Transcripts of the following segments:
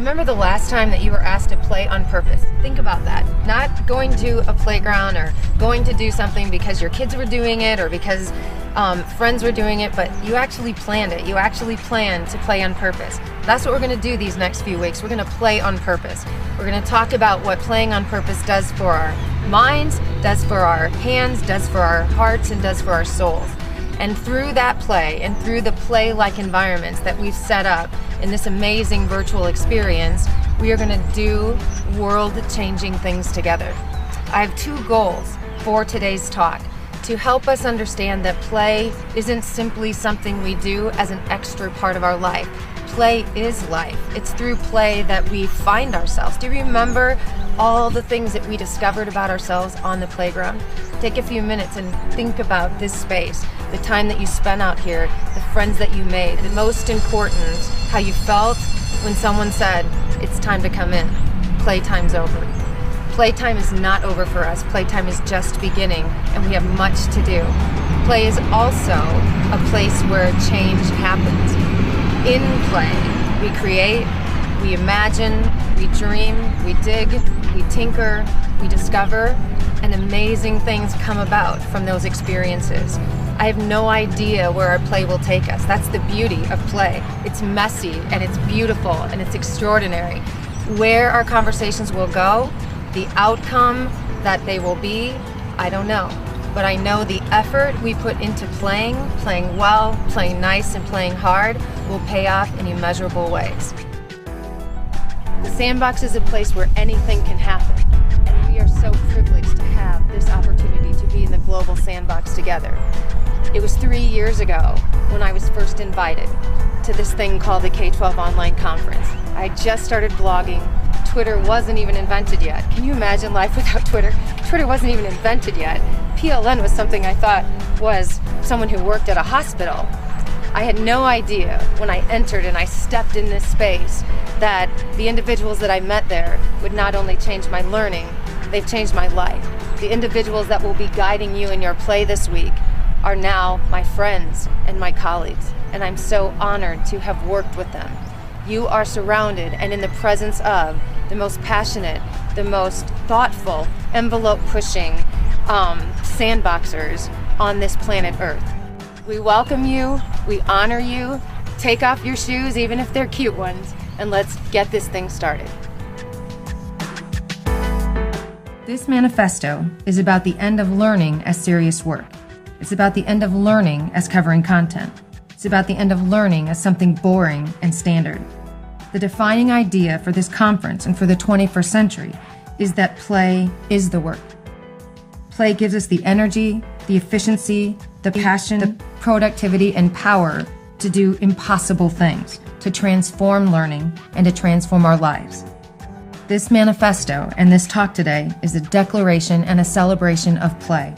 Remember the last time that you were asked to play on purpose? Think about that. Not going to a playground or going to do something because your kids were doing it or because friends were doing it, but you actually planned it. You actually planned to play on purpose. That's what we're going to do these next few weeks. We're going to play on purpose. We're going to talk about what playing on purpose does for our minds, does for our hands, does for our hearts, and does for our souls. And through that play and through the play-like environments that we've set up in this amazing virtual experience, we are going to do world-changing things together. I have two goals for today's talk: to help us understand that play isn't simply something we do as an extra part of our life. Play is life. It's through play that we find ourselves. Do you remember all the things that we discovered about ourselves on the playground? Take a few minutes and think about this space, the time that you spent out here, the friends that you made, and most important, how you felt when someone said, "It's time to come in. Playtime's over." Playtime is not over for us. Playtime is just beginning, and we have much to do. Play is also a place where change happens. In play, we create, we imagine, we dream, we dig, we tinker, we discover, and amazing things come about from those experiences. I have no idea where our play will take us. That's the beauty of play. It's messy, and it's beautiful, and it's extraordinary. Where our conversations will go, the outcome that they will be, I don't know. But I know the effort we put into playing well, playing nice, and playing hard will pay off in immeasurable ways. The Sandbox is a place where anything can happen, and we are so privileged to have this opportunity to be in the global Sandbox together. It was 3 years ago when I was first invited to this thing called the K-12 Online Conference. I had just started blogging. Twitter wasn't even invented yet. Can you imagine life without Twitter? Twitter wasn't even invented yet. PLN was something I thought was someone who worked at a hospital. I had no idea when I entered and I stepped in this space that the individuals that I met there would not only change my learning, they've changed my life. The individuals that will be guiding you in your play this week are now my friends and my colleagues, and I'm so honored to have worked with them. You are surrounded and in the presence of the most passionate, the most thoughtful, envelope-pushing sandboxers on this planet Earth. We welcome you, we honor you. Take off your shoes, even if they're cute ones, and let's get this thing started. This manifesto is about the end of learning as serious work. It's about the end of learning as covering content. It's about the end of learning as something boring and standard. The defining idea for this conference and for the 21st century is that play is the work. Play gives us the energy, the efficiency, the passion, the productivity, and power to do impossible things, to transform learning, and to transform our lives. This manifesto and this talk today is a declaration and a celebration of play.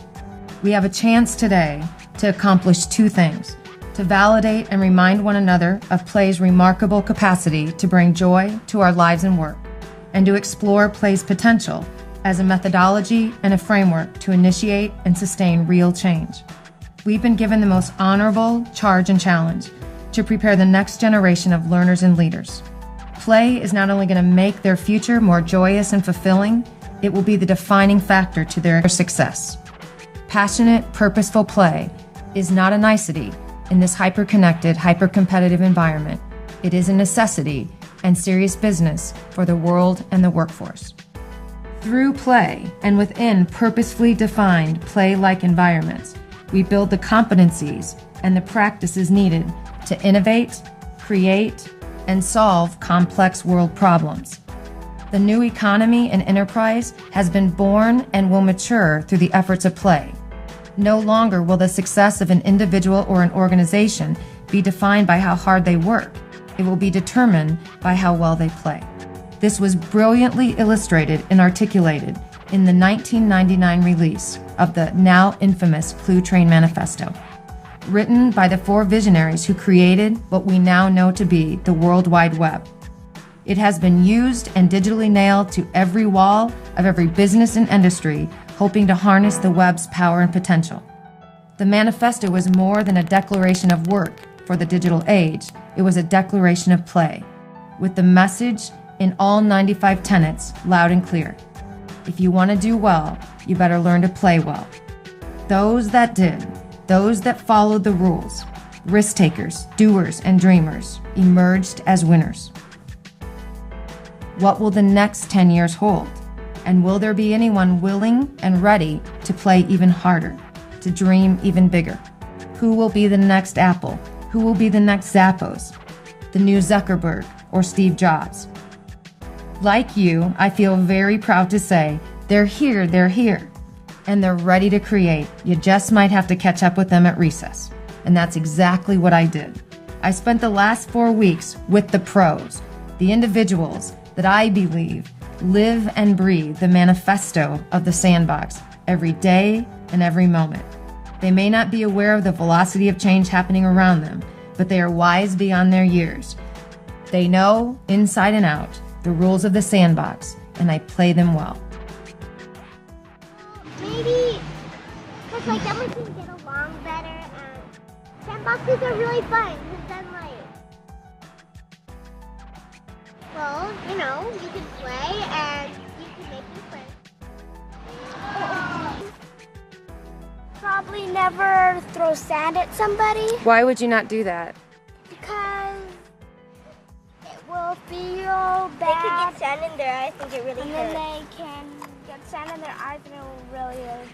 We have a chance today to accomplish two things: to validate and remind one another of play's remarkable capacity to bring joy to our lives and work, and to explore play's potential as a methodology and a framework to initiate and sustain real change. We've been given the most honorable charge and challenge to prepare the next generation of learners and leaders. Play is not only going to make their future more joyous and fulfilling, it will be the defining factor to their success. Passionate, purposeful play is not a nicety in this hyper-connected, hyper-competitive environment. It is a necessity and serious business for the world and the workforce. Through play and within purposefully defined play-like environments, we build the competencies and the practices needed to innovate, create, and solve complex world problems. The new economy and enterprise has been born and will mature through the efforts of play. No longer will the success of an individual or an organization be defined by how hard they work. It will be determined by how well they play. This was brilliantly illustrated and articulated in the 1999 release of the now infamous Clue Train Manifesto, written by the four visionaries who created what we now know to be the World Wide Web. It has been used and digitally nailed to every wall of every business and industry, hoping to harness the web's power and potential. The manifesto was more than a declaration of work for the digital age. It was a declaration of play, with the message in all 95 tenets, loud and clear. If you want to do well, you better learn to play well. Those that did, those that followed the rules, risk takers, doers, and dreamers, emerged as winners. What will the next 10 years hold? And will there be anyone willing and ready to play even harder, to dream even bigger? Who will be the next Apple? Who will be the next Zappos? The new Zuckerberg or Steve Jobs? Like you, I feel very proud to say, they're here, and they're ready to create. You just might have to catch up with them at recess. And that's exactly what I did. I spent the last 4 weeks with the pros, the individuals that I believe live and breathe the manifesto of the Sandbox every day and every moment. They may not be aware of the velocity of change happening around them, but they are wise beyond their years. They know, inside and out, the rules of the Sandbox, and I play them well. Maybe, because like then we can get along better, and sandboxes are really fun, because then well, you know, you can play and you can make new friends. Probably never throw sand at somebody. Why would you not do that? Because it will feel bad. They can get sand in their eyes and get really hurt. And then they can get sand in their eyes and it will really hurt.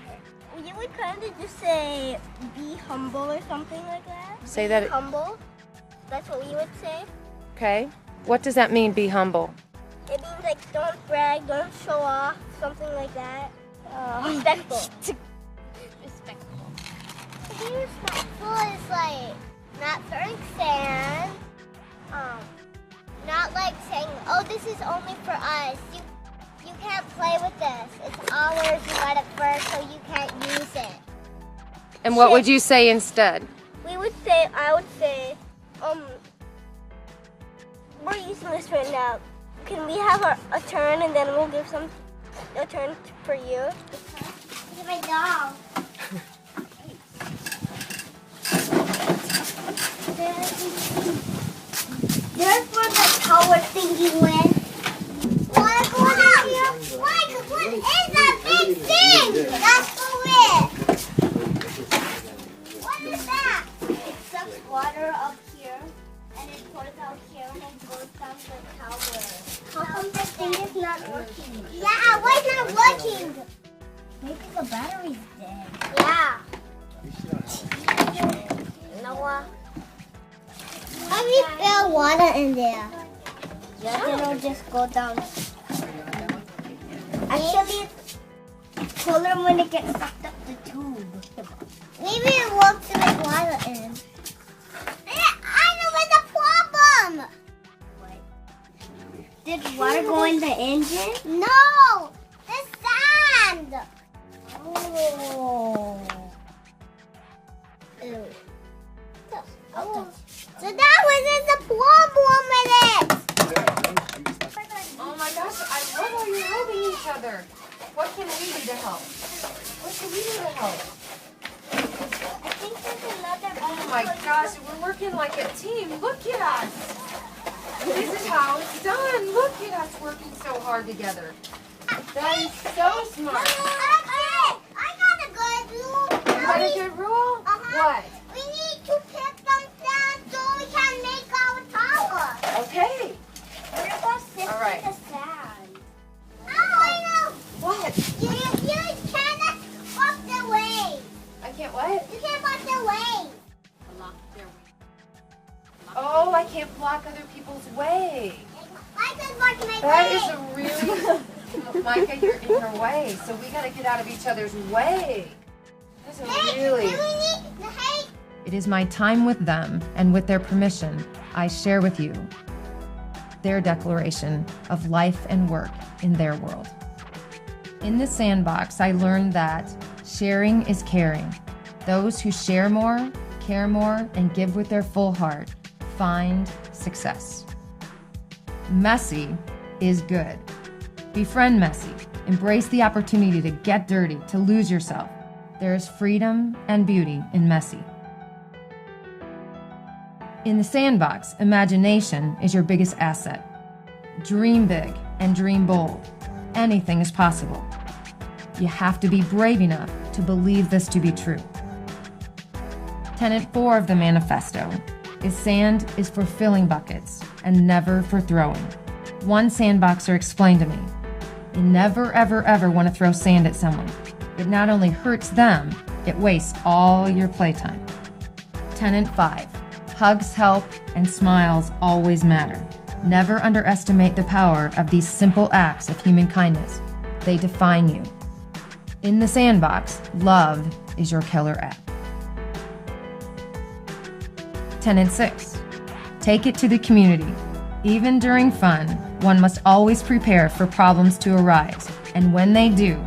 You would kind of just say, be humble or something like that. Say that. Be humble. That's what we would say. Okay. What does that mean, be humble? It means like don't brag, don't show off, something like that. Respectful. Respectful. To be respectful is like not throwing sand. Not like saying, oh, this is only for us. You can't play with this. It's ours. You got it first, so you can't use it. And what would you say instead? I would say, we're using this right now. Can we have a turn and then we'll give a turn for you? Look at my dog. There's where the tower thingy went. What is that big thing? That's for it. What is that? It sucks water up here, and it pours out here, and it goes down the tower. How come this thing is not working? Yeah, why is it not working? Maybe the battery's dead. Yeah. Noah. How do you spill water in there? Yeah, then it'll just go down. Actually, it's cooler when it gets sucked up the tube. Maybe it works to make water in. I know what's the problem! What? Did water go in the engine? No! The sand! Oh. Ew. Oh. So that was the problem with it! Oh my gosh, I love how you're helping each other. What can we do to help? What can we do to help? I think there's another. Oh my gosh, we're working like a team. Look at us. This is how it's done. Look at us working so hard together. That is so smart. I got a good rule. You got a good rule? What? We need to pick some sand so we can make our tower. Okay. We're going to sit All right. in the sand. Oh, I know. What? You cannot walk the way. I can't what? You can't walk the way. Oh, I can't block other people's way. I can walk my way. That is a really... Micah, you're in her way, so we got to get out of each other's way. That's a really... It is my time with them, and with their permission, I share with you their declaration of life and work in their world. In the Sandbox, I learned that sharing is caring. Those who share more, care more, and give with their full heart find success. Messy is good. Befriend messy. Embrace the opportunity to get dirty, to lose yourself. There is freedom and beauty in messy. In the Sandbox, imagination is your biggest asset. Dream big and dream bold. Anything is possible. You have to be brave enough to believe this to be true. Tenet 4 of the manifesto is sand is for filling buckets and never for throwing. One sandboxer explained to me, you never ever ever want to throw sand at someone. It not only hurts them, it wastes all your playtime. Tenet 5, hugs help and smiles always matter. Never underestimate the power of these simple acts of human kindness. They define you. In the sandbox, love is your killer app. Tenet 6, take it to the community. Even during fun, one must always prepare for problems to arise, and when they do,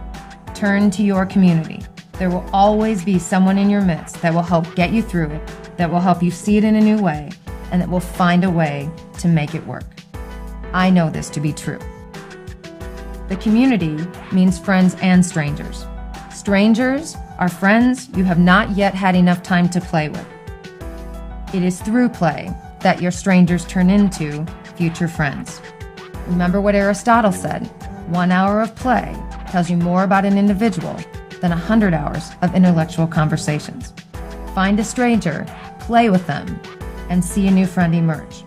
turn to your community. There will always be someone in your midst that will help get you through it, that will help you see it in a new way, and that will find a way to make it work. I know this to be true. The community means friends and strangers. Strangers are friends you have not yet had enough time to play with. It is through play that your strangers turn into future friends. Remember what Aristotle said, 1 hour of play tells you more about an individual than 100 hours of intellectual conversations. Find a stranger, play with them, and see a new friend emerge.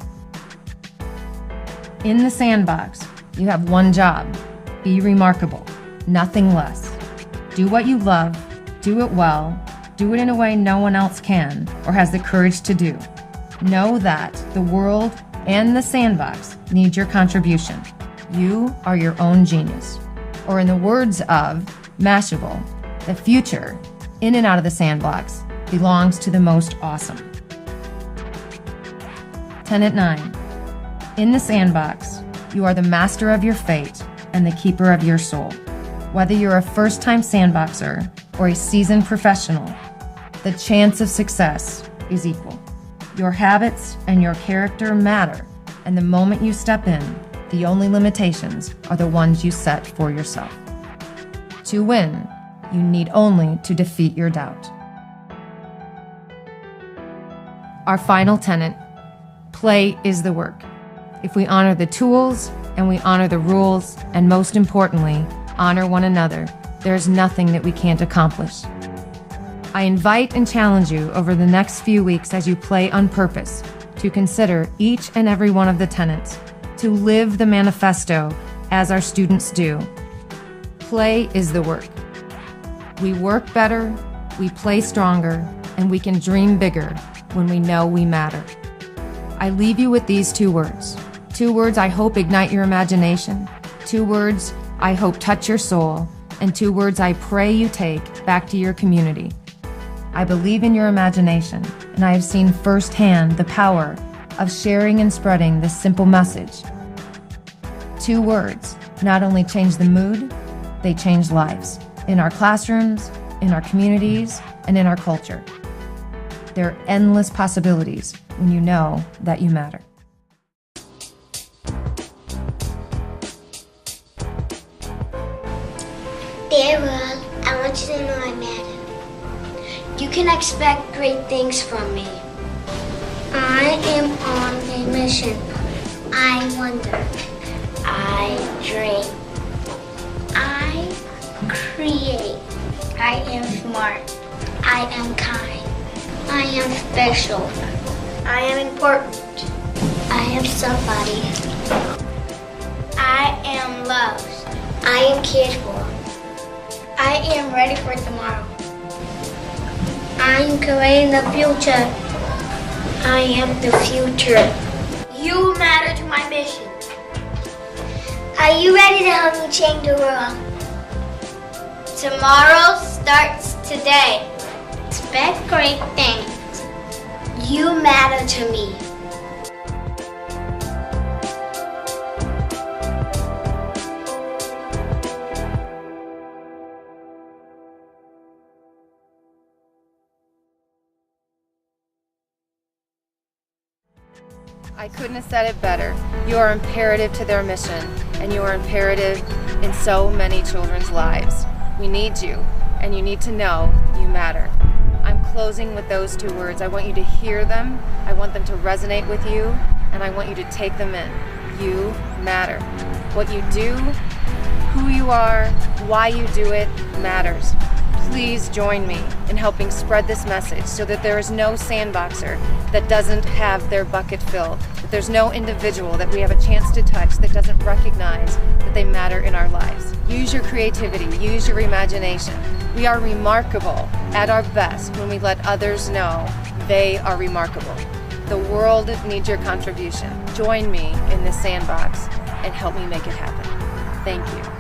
In the sandbox, you have one job. Be remarkable, nothing less. Do what you love, do it well, do it in a way no one else can or has the courage to do. Know that the world and the sandbox need your contribution. You are your own genius. Or in the words of Mashable, the future, in and out of the sandbox, belongs to the most awesome. Tenet 9. In the sandbox, you are the master of your fate and the keeper of your soul. Whether you're a first-time sandboxer or a seasoned professional, the chance of success is equal. Your habits and your character matter, and the moment you step in, the only limitations are the ones you set for yourself. To win, you need only to defeat your doubt. Our final tenet, play is the work. If we honor the tools and we honor the rules, and most importantly, honor one another, there's nothing that we can't accomplish. I invite and challenge you over the next few weeks as you play on purpose to consider each and every one of the tenets, to live the manifesto as our students do. Play is the work. We work better, we play stronger, and we can dream bigger when we know we matter. I leave you with these 2 words. 2 words I hope ignite your imagination. 2 words I hope touch your soul. And 2 words I pray you take back to your community. I believe in your imagination, and I have seen firsthand the power of sharing and spreading this simple message. 2 words not only change the mood, they change lives. In our classrooms, in our communities, and in our culture. There are endless possibilities when you know that you matter. Dear world, I want you to know I matter. You can expect great things from me. I am on a mission. I wonder. I dream. I create. I am smart. I am kind. I am special. I am important. I am somebody. I am loved. I am cared for. I am ready for tomorrow. I am creating the future. I am the future. You matter to my mission. Are you ready to help me change the world? Tomorrow starts today. Expect great things. You matter to me. I couldn't have said it better. You are imperative to their mission, and you are imperative in so many children's lives. We need you, and you need to know you matter. I'm closing with those 2 words. I want you to hear them, I want them to resonate with you, and I want you to take them in. You matter. What you do, who you are, why you do it matters. Please join me in helping spread this message so that there is no sandboxer that doesn't have their bucket filled, that there's no individual that we have a chance to touch that doesn't recognize that they matter in our lives. Use your creativity, use your imagination. We are remarkable at our best when we let others know they are remarkable. The world needs your contribution. Join me in this sandbox and help me make it happen. Thank you.